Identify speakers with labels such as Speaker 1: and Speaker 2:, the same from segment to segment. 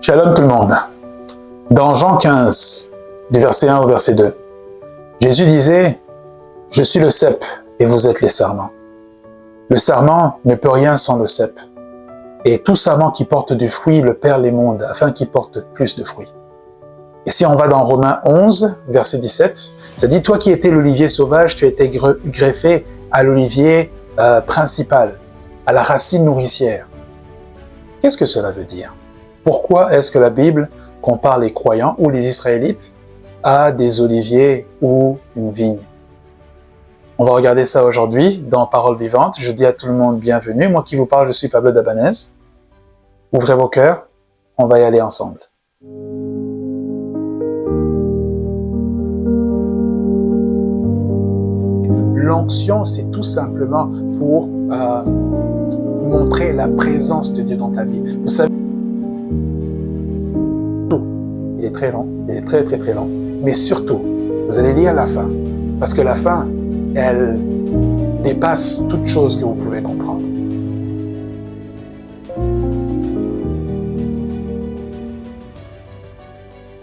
Speaker 1: Shalom tout le monde. Dans Jean 15, du verset 1 au verset 2, Jésus disait « Je suis le cep et vous êtes les sarments. Le sarment ne peut rien sans le cep. Et tout sarment qui porte du fruit, le Père l'émonde, afin qu'il porte plus de fruits. » Et si on va dans Romains 11, verset 17, ça dit « Toi qui étais l'olivier sauvage, tu as été greffé à l'olivier principal, à la racine nourricière. » Qu'est-ce que cela veut dire? Pourquoi est-ce que la Bible compare les croyants ou les Israélites à des oliviers ou une vigne? On va regarder ça aujourd'hui dans Parole vivante. Je dis à tout le monde bienvenue. Moi qui vous parle, je suis Pablo Dabanez. Ouvrez vos cœurs, on va y aller ensemble. L'onction, c'est tout simplement pour montrer la présence de Dieu dans ta vie. Vous savez, il est très long, il est très long, mais surtout, vous allez lire la fin, parce que la fin, elle dépasse toute chose que vous pouvez comprendre.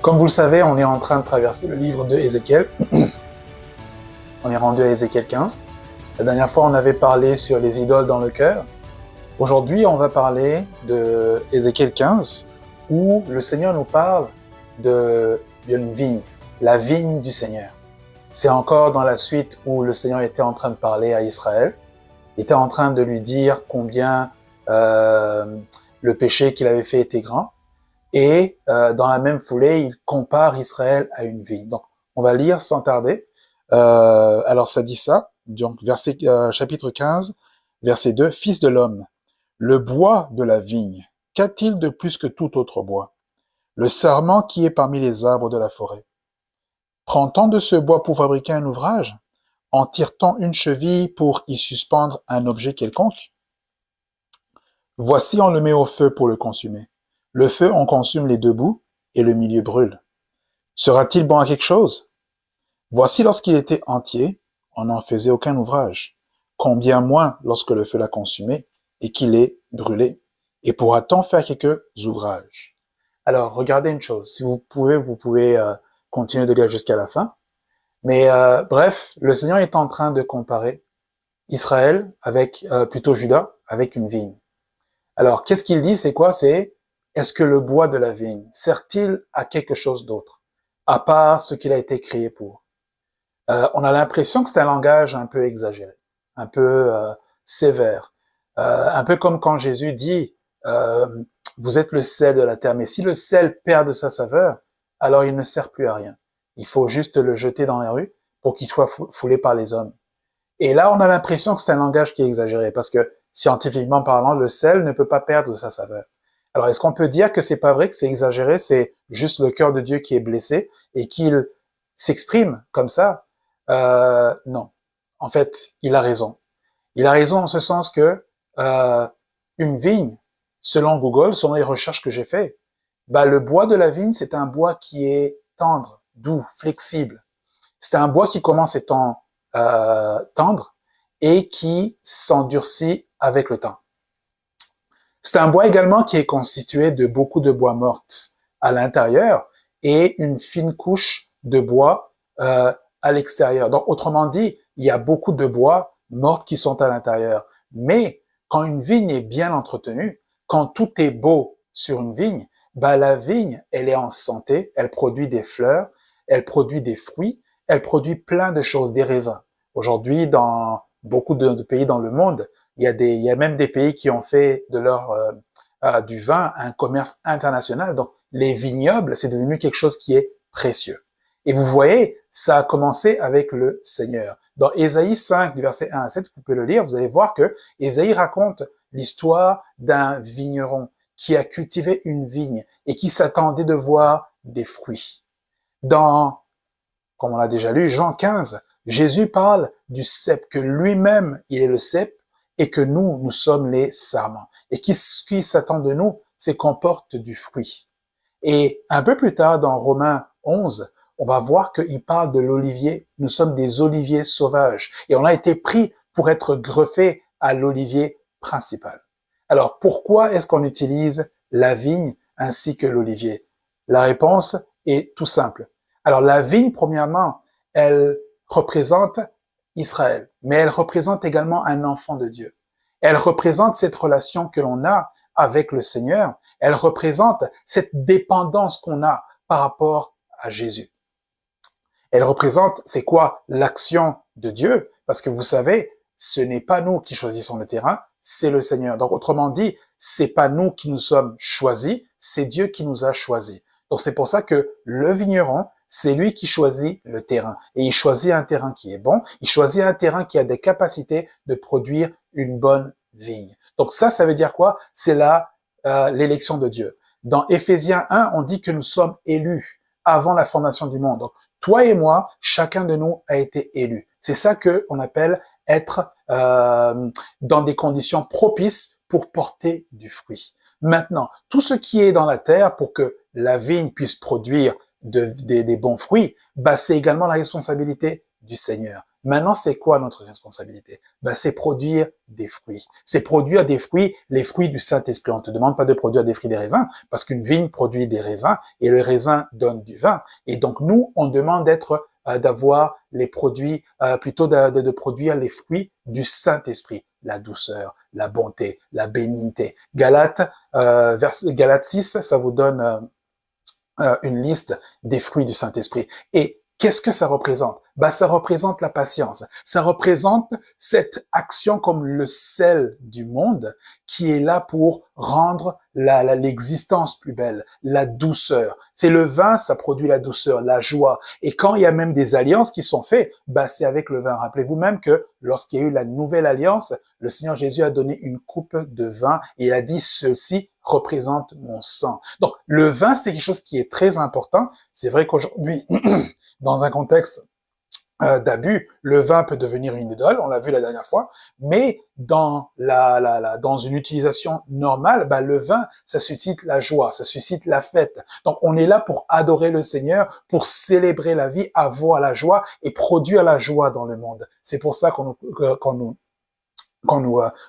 Speaker 1: Comme vous le savez, on est en train de traverser le livre de Ézéchiel. On est rendu à Ézéchiel 15. La dernière fois, on avait parlé sur les idoles dans le cœur. Aujourd'hui, on va parler de Ézéchiel 15, où le Seigneur nous parle d'une vigne, la vigne du Seigneur. C'est encore dans la suite où le Seigneur était en train de parler à Israël. Il était en train de lui dire combien le péché qu'il avait fait était grand. Et dans la même foulée, il compare Israël à une vigne. Donc, on va lire sans tarder. Alors, ça dit ça. Donc, chapitre 15, verset 2. « Fils de l'homme, le bois de la vigne, qu'a-t-il de plus que tout autre bois? Le sarment qui est parmi les arbres de la forêt. Prend-on de ce bois pour fabriquer un ouvrage? En tire-t-on une cheville pour y suspendre un objet quelconque? Voici on le met au feu pour le consumer. Le feu en consume les deux bouts, et le milieu brûle. Sera-t-il bon à quelque chose? Voici lorsqu'il était entier, on n'en faisait aucun ouvrage. Combien moins lorsque le feu l'a consumé, et qu'il est brûlé? Et pourra-t-on faire quelques ouvrages? Alors, regardez une chose. Si vous pouvez continuer de lire jusqu'à la fin. Mais bref, le Seigneur est en train de comparer Israël avec, plutôt Juda, avec une vigne. Alors, qu'est-ce qu'il dit? C'est quoi? C'est, est-ce que le bois de la vigne sert-il à quelque chose d'autre, à part ce qu'il a été créé pour? On a l'impression que c'est un langage un peu exagéré, un peu sévère, un peu comme quand Jésus dit vous êtes le sel de la terre, mais si le sel perd de sa saveur, alors il ne sert plus à rien. Il faut juste le jeter dans la rue pour qu'il soit foulé par les hommes. Et là, on a l'impression que c'est un langage qui est exagéré, parce que scientifiquement parlant, le sel ne peut pas perdre de sa saveur. Alors, est-ce qu'on peut dire que c'est pas vrai, que c'est exagéré, c'est juste le cœur de Dieu qui est blessé et qu'il s'exprime comme ça? Non. En fait, il a raison. Il a raison en ce sens que une vigne, selon Google, selon les recherches que j'ai faites, le bois de la vigne, c'est un bois qui est tendre, doux, flexible. C'est un bois qui commence étant tendre et qui s'endurcit avec le temps. C'est un bois également qui est constitué de beaucoup de bois morts à l'intérieur et une fine couche de bois à l'extérieur. Donc, autrement dit, il y a beaucoup de bois morts qui sont à l'intérieur. Mais quand une vigne est bien entretenue, quand tout est beau sur une vigne, la vigne, elle est en santé, elle produit des fleurs, elle produit des fruits, elle produit plein de choses, des raisins. Aujourd'hui, dans beaucoup de pays dans le monde, il y a même des pays qui ont fait de du vin un commerce international. Donc, les vignobles, c'est devenu quelque chose qui est précieux. Et vous voyez, ça a commencé avec le Seigneur. Dans Ésaïe 5, du verset 1 à 7, vous pouvez le lire, vous allez voir que Ésaïe raconte l'histoire d'un vigneron qui a cultivé une vigne et qui s'attendait de voir des fruits. Dans, comme on l'a déjà lu, Jean 15, Jésus parle du cep, que lui-même, il est le cep, et que nous sommes les sarments. Et qui s'attend de nous, c'est qu'on porte du fruit. Et un peu plus tard, dans Romains 11, on va voir qu'il parle de l'olivier. Nous sommes des oliviers sauvages. Et on a été pris pour être greffés à l'olivier principal. Alors, pourquoi est-ce qu'on utilise la vigne ainsi que l'olivier? La réponse est tout simple. Alors la vigne, premièrement, elle représente Israël, mais elle représente également un enfant de Dieu. Elle représente cette relation que l'on a avec le Seigneur. Elle représente cette dépendance qu'on a par rapport à Jésus. Elle représente, c'est quoi l'action de Dieu? Parce que vous savez, ce n'est pas nous qui choisissons le terrain, c'est le Seigneur. Donc autrement dit, c'est pas nous qui nous sommes choisis, c'est Dieu qui nous a choisis. Donc c'est pour ça que le vigneron, c'est lui qui choisit le terrain. Et il choisit un terrain qui est bon, il choisit un terrain qui a des capacités de produire une bonne vigne. Donc ça veut dire quoi? C'est l'élection de Dieu. Dans Éphésiens 1, on dit que nous sommes élus avant la fondation du monde. Donc, toi et moi, chacun de nous a été élu. C'est ça que on appelle être dans des conditions propices pour porter du fruit. Maintenant, tout ce qui est dans la terre pour que la vigne puisse produire des bons fruits, c'est également la responsabilité du Seigneur. Maintenant, c'est quoi notre responsabilité? C'est produire des fruits. C'est produire des fruits, les fruits du Saint-Esprit. On te demande pas de produire des fruits des raisins, parce qu'une vigne produit des raisins, et le raisin donne du vin. Et donc, nous, on demande d'avoir les produits, plutôt de produire les fruits du Saint-Esprit. La douceur, la bonté, la bénignité. Galates 6, ça vous donne une liste des fruits du Saint-Esprit. Et qu'est-ce que ça représente? Ça représente la patience. Ça représente cette action comme le sel du monde qui est là pour rendre l'existence plus belle, la douceur. C'est le vin, ça produit la douceur, la joie. Et quand il y a même des alliances qui sont faites, c'est avec le vin. Rappelez-vous même que lorsqu'il y a eu la nouvelle alliance, le Seigneur Jésus a donné une coupe de vin et il a dit ceci représente mon sang. Donc, le vin, c'est quelque chose qui est très important. C'est vrai qu'aujourd'hui, dans un contexte d'abus, le vin peut devenir une idole, on l'a vu la dernière fois, mais dans dans une utilisation normale, le vin, ça suscite la joie, ça suscite la fête. Donc, on est là pour adorer le Seigneur, pour célébrer la vie, avoir la joie et produire la joie dans le monde. C'est pour ça qu'on nous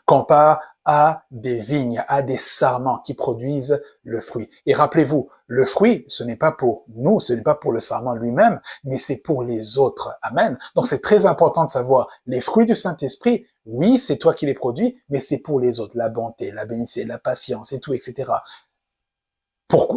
Speaker 1: compare à des vignes, à des sarments qui produisent le fruit. Et rappelez-vous, le fruit, ce n'est pas pour nous, ce n'est pas pour le sarment lui-même, mais c'est pour les autres. Amen. Donc c'est très important de savoir, les fruits du Saint-Esprit, oui, c'est toi qui les produis, mais c'est pour les autres. La bonté, la bénignité, la patience et tout, etc.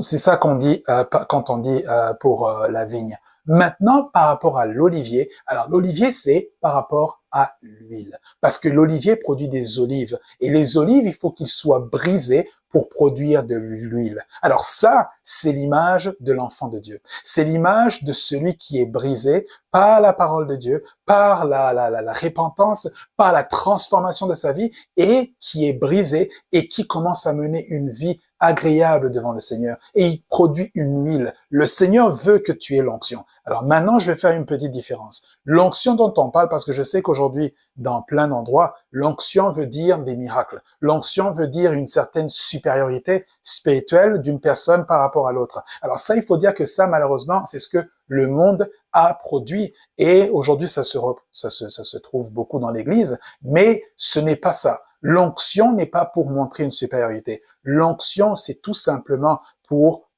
Speaker 1: C'est ça qu'on dit quand on dit pour la vigne. Maintenant, par rapport à l'olivier, alors l'olivier, c'est par rapport à l'huile, parce que l'olivier produit des olives, et les olives, il faut qu'ils soient brisés pour produire de l'huile. Alors ça, c'est l'image de l'enfant de Dieu. C'est l'image de celui qui est brisé par la parole de Dieu, par la repentance, par la transformation de sa vie, et qui est brisé et qui commence à mener une vie agréable devant le Seigneur. Et il produit une huile. Le Seigneur veut que tu aies l'onction. Alors maintenant, je vais faire une petite différence. L'onction dont on parle, parce que je sais qu'aujourd'hui, dans plein d'endroits, l'onction veut dire des miracles. L'onction veut dire une certaine supériorité spirituelle d'une personne par rapport à l'autre. Alors ça, il faut dire que ça, malheureusement, c'est ce que le monde a produit. Et aujourd'hui, ça se trouve beaucoup dans l'Église, mais ce n'est pas ça. L'onction n'est pas pour montrer une supériorité. L'onction, c'est tout simplement pour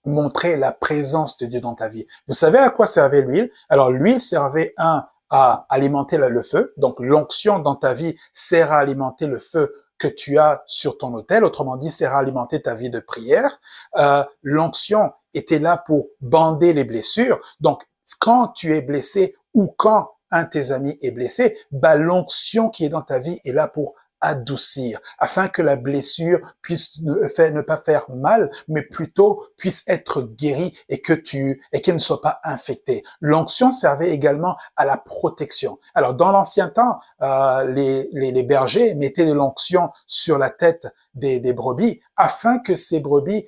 Speaker 1: montrer la présence de Dieu dans ta vie. Vous savez à quoi servait l'huile? Alors l'huile servait à alimenter le feu. Donc l'onction dans ta vie sert à alimenter le feu que tu as sur ton autel. Autrement dit, sert à alimenter ta vie de prière. L'onction était là pour bander les blessures. Donc quand tu es blessé ou quand un de tes amis est blessé, l'onction qui est dans ta vie est là pour adoucir, afin que la blessure puisse ne pas faire mal, mais plutôt puisse être guérie et qu'elle ne soit pas infectée. L'onction servait également à la protection. Alors, dans l'ancien temps, les bergers mettaient de l'onction sur la tête des brebis afin que ces brebis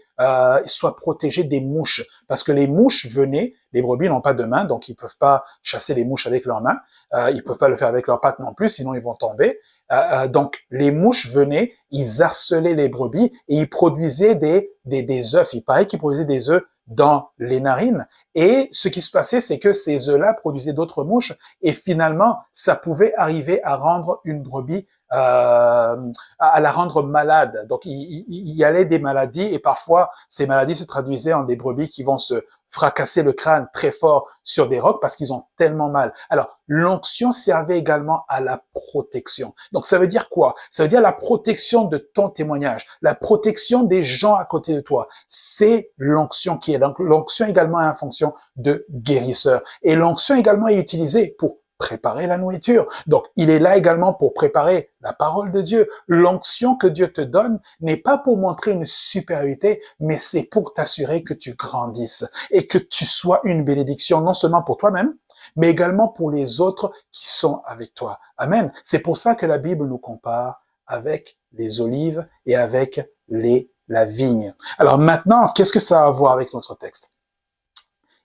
Speaker 1: soient protégées des mouches. Parce que les mouches venaient, les brebis n'ont pas de main, donc ils peuvent pas chasser les mouches avec leurs mains, ils peuvent pas le faire avec leurs pattes non plus, sinon ils vont tomber. Donc les mouches venaient, ils harcelaient les brebis et ils produisaient des œufs. Il paraît qu'ils produisaient des œufs dans les narines. Et ce qui se passait, c'est que ces œufs-là produisaient d'autres mouches et finalement, ça pouvait arriver à rendre une brebis à la rendre malade. Donc, il y allait des maladies et parfois, ces maladies se traduisaient en des brebis qui vont se fracasser le crâne très fort sur des rocs parce qu'ils ont tellement mal. Alors, l'onction servait également à la protection. Donc, ça veut dire quoi? Ça veut dire la protection de ton témoignage, la protection des gens à côté de toi. C'est l'onction qui est. Donc, l'onction également a une fonction de guérisseur. Et l'onction également est utilisée pour préparer la nourriture. Donc, il est là également pour préparer la parole de Dieu. L'onction que Dieu te donne n'est pas pour montrer une supériorité, mais c'est pour t'assurer que tu grandisses et que tu sois une bénédiction, non seulement pour toi-même, mais également pour les autres qui sont avec toi. Amen. C'est pour ça que la Bible nous compare avec les olives et avec la vigne. Alors maintenant, qu'est-ce que ça a à voir avec notre texte?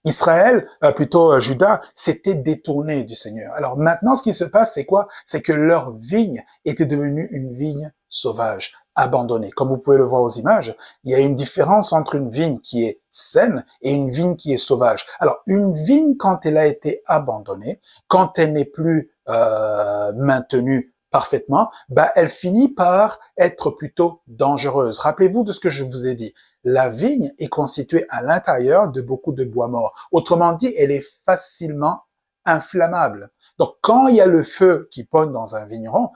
Speaker 1: Israël, plutôt Juda, s'était détourné du Seigneur. Alors maintenant, ce qui se passe, c'est quoi? C'est que leur vigne était devenue une vigne sauvage, abandonnée. Comme vous pouvez le voir aux images, il y a une différence entre une vigne qui est saine et une vigne qui est sauvage. Alors, une vigne, quand elle a été abandonnée, quand elle n'est plus maintenue parfaitement, elle finit par être plutôt dangereuse. Rappelez-vous de ce que je vous ai dit. La vigne est constituée à l'intérieur de beaucoup de bois mort. Autrement dit, elle est facilement inflammable. Donc, quand il y a le feu qui pogne dans un vigneron,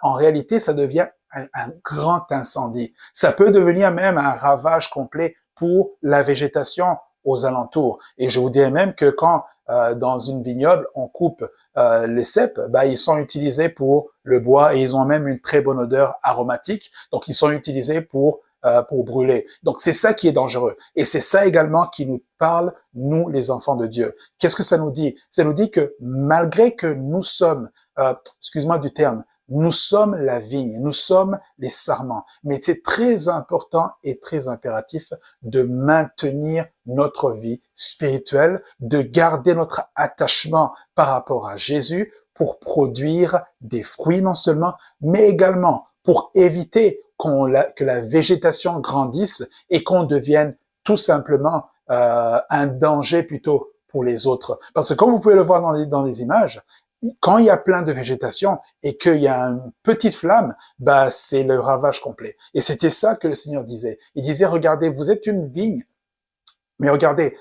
Speaker 1: en réalité, ça devient un grand incendie. Ça peut devenir même un ravage complet pour la végétation aux alentours. Et je vous dirais même que quand dans une vignoble, on coupe les cèpes, ils sont utilisés pour le bois et ils ont même une très bonne odeur aromatique. Donc, ils sont utilisés pour brûler. Donc, c'est ça qui est dangereux. Et c'est ça également qui nous parle, nous, les enfants de Dieu. Qu'est-ce que ça nous dit? Ça nous dit que malgré que nous sommes, excuse-moi du terme, nous sommes la vigne, nous sommes les sarments. Mais c'est très important et très impératif de maintenir notre vie spirituelle, de garder notre attachement par rapport à Jésus pour produire des fruits non seulement, mais également pour éviter que la végétation grandisse et qu'on devienne tout simplement un danger plutôt pour les autres. Parce que comme vous pouvez le voir dans les images, quand il y a plein de végétation et qu'il y a une petite flamme, c'est le ravage complet. Et c'était ça que le Seigneur disait. Il disait, regardez, vous êtes une vigne, mais regardez,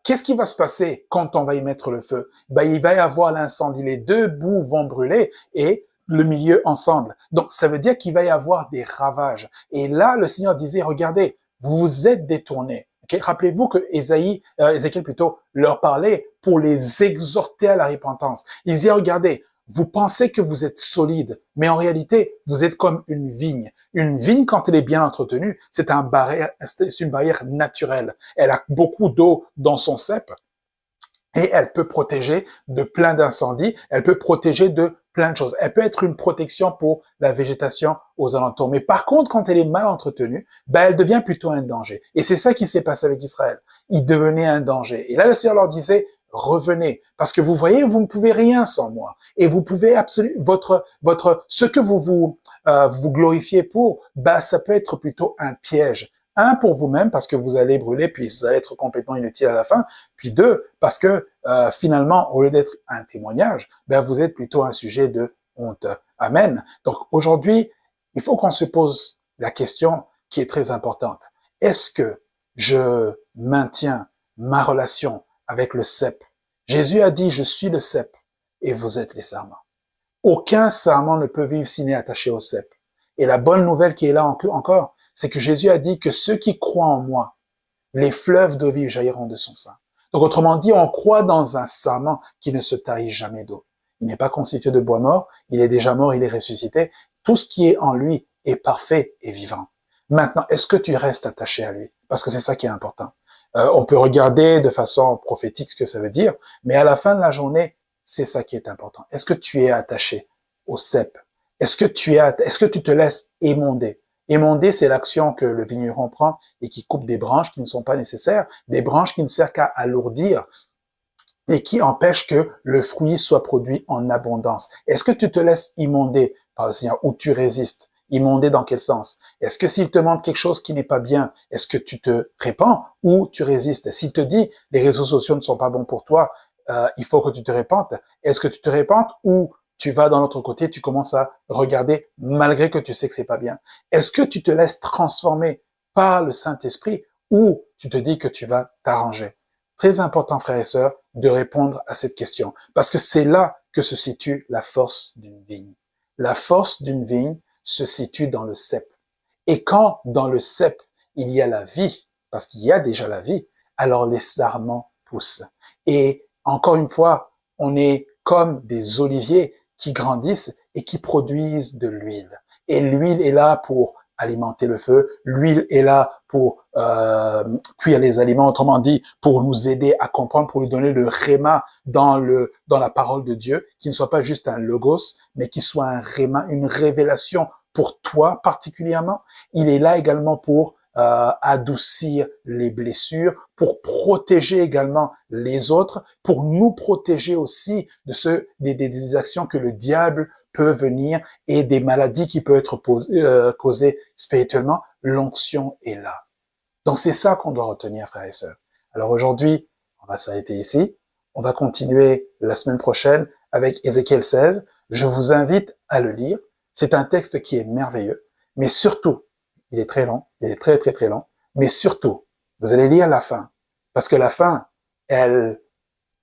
Speaker 1: qu'est-ce qui va se passer quand on va y mettre le feu? Il va y avoir l'incendie, les deux bouts vont brûler et le milieu ensemble. Donc, ça veut dire qu'il va y avoir des ravages. Et là, le Seigneur disait, regardez, vous vous êtes détournés. Okay? Rappelez-vous que Ézéchiel plutôt leur parlait pour les exhorter à la repentance. Il disait, regardez, vous pensez que vous êtes solide, mais en réalité, vous êtes comme une vigne. Une vigne, quand elle est bien entretenue, c'est une barrière naturelle. Elle a beaucoup d'eau dans son cep et elle peut protéger de plein d'incendies, elle peut protéger de plein de choses. Elle peut être une protection pour la végétation aux alentours. Mais par contre, quand elle est mal entretenue, elle devient plutôt un danger. Et c'est ça qui s'est passé avec Israël. Il devenait un danger. Et là, le Seigneur leur disait, revenez. Parce que vous voyez, vous ne pouvez rien sans moi. Et vous pouvez absolument, ce que vous glorifiez pour, ça peut être plutôt un piège. Un, pour vous-même, parce que vous allez brûler, puis vous allez être complètement inutile à la fin. Puis deux, parce que finalement, au lieu d'être un témoignage, vous êtes plutôt un sujet de honte. Amen. Donc aujourd'hui, il faut qu'on se pose la question qui est très importante. Est-ce que je maintiens ma relation avec le cep? Jésus a dit, je suis le cep et vous êtes les sarments. Aucun sarment ne peut vivre s'il n'est attaché au cep. Et la bonne nouvelle qui est là encore, c'est que Jésus a dit que ceux qui croient en moi, les fleuves d'eau vive jailliront de son sein. Donc autrement dit, on croit dans un sarment qui ne se tarit jamais d'eau. Il n'est pas constitué de bois mort, il est déjà mort, il est ressuscité. Tout ce qui est en lui est parfait et vivant. Maintenant, est-ce que tu restes attaché à lui? Parce que c'est ça qui est important. On peut regarder de façon prophétique ce que ça veut dire, mais à la fin de la journée, c'est ça qui est important. Est-ce que tu es attaché au cep? Est-ce que tu te laisses émonder? Émonder, c'est l'action que le vigneron prend et qui coupe des branches qui ne sont pas nécessaires, des branches qui ne servent qu'à alourdir et qui empêchent que le fruit soit produit en abondance. Est-ce que tu te laisses émonder par le Seigneur ou tu résistes? Émonder dans quel sens? Est-ce que s'il te demande quelque chose qui n'est pas bien, est-ce que tu te répands ou tu résistes? S'il te dit les réseaux sociaux ne sont pas bons pour toi, il faut que tu te répentes, est-ce que tu te répentes ou tu vas dans l'autre côté, tu commences à regarder malgré que tu sais que c'est pas bien? Est-ce que tu te laisses transformer par le Saint-Esprit ou tu te dis que tu vas t'arranger? Très important, frères et sœurs, de répondre à cette question parce que c'est là que se situe la force d'une vigne. La force d'une vigne se situe dans le cep. Et quand dans le cep, il y a la vie, parce qu'il y a déjà la vie, alors les sarments poussent. Et encore une fois, on est comme des oliviers qui grandissent et qui produisent de l'huile. Et l'huile est là pour alimenter le feu, l'huile est là pour cuire les aliments, autrement dit, pour nous aider à comprendre, pour nous donner le réma dans la parole de Dieu, qui ne soit pas juste un logos, mais qui soit un réma, une révélation pour toi particulièrement. Il est là également pour adoucir les blessures, pour protéger également les autres, pour nous protéger aussi de des actions que le diable peut venir et des maladies qui peuvent être causées spirituellement. L'onction est là. Donc c'est ça qu'on doit retenir, frères et sœurs. Alors aujourd'hui, on va s'arrêter ici. On va continuer la semaine prochaine avec Ézéchiel 16. Je vous invite à le lire. C'est un texte qui est merveilleux, mais surtout, il est très long, il est très très très long, mais surtout, vous allez lire la fin, parce que la fin, elle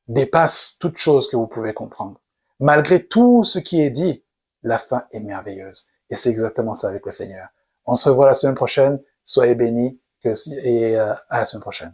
Speaker 1: dépasse toute chose que vous pouvez comprendre. Malgré tout ce qui est dit, la fin est merveilleuse. Et c'est exactement ça avec le Seigneur. On se voit la semaine prochaine. Soyez bénis et à la semaine prochaine.